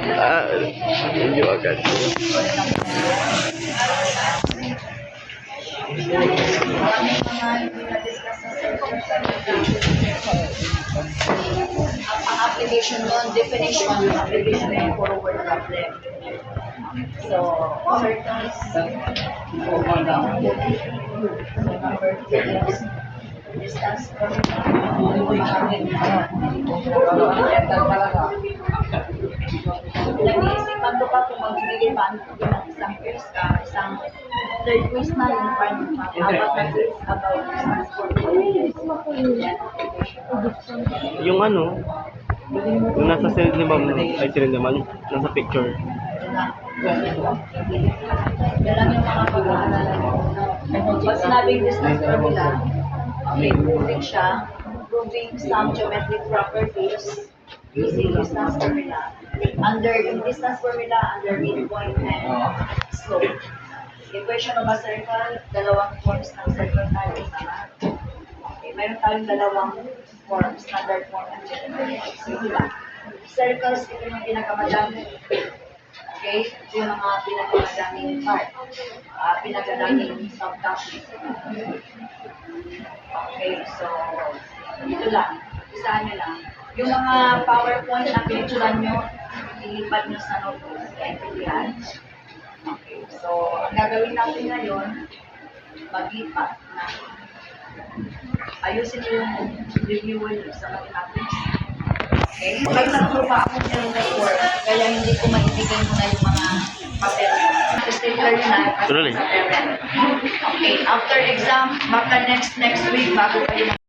Hindi agad. Ang application nun, definition, yung application na yung puro word problem. So, circles. So, number 2 is distance from nag-iisipan ko pa kung magbigay pa ng isang quiz ka, isang third quiz na yung final map. About the quiz about distance from Yung ano, yung nasa side ni ma'am, ay sila naman, nasa picture. Yan lang yung mga pag-aalala ko. Pag sinabing distance formula, okay, proving siya, proving some geometric properties using distance formula. Under yung distance formula, under midpoint and slope. Equation of a circle, dalawang forms ng circle tayo isama. Okay, mayroon tayong dalawang forms, standard form and geometric. Sige lang. Circles, ito yung pinakamadami. Okay? Ito yung mga pinakamadaming part. Pinakamadaming subtopic. Okay, so, ito lang. Isahan nyo lang. Yung mga PowerPoint na pinicturan nyo, ilipad nyo sa notebook. Yan. Okay, so, ang gagawin natin ngayon, mag-lipat na. Ayusin nyo yung review nyo sa mathematics. Okay? May tatlo pa akong report, kaya hindi ko maibigay muna yung mga papel. Stapler yun na, Tuloy. sa parent. Okay, after exam, baka next week, bago kayo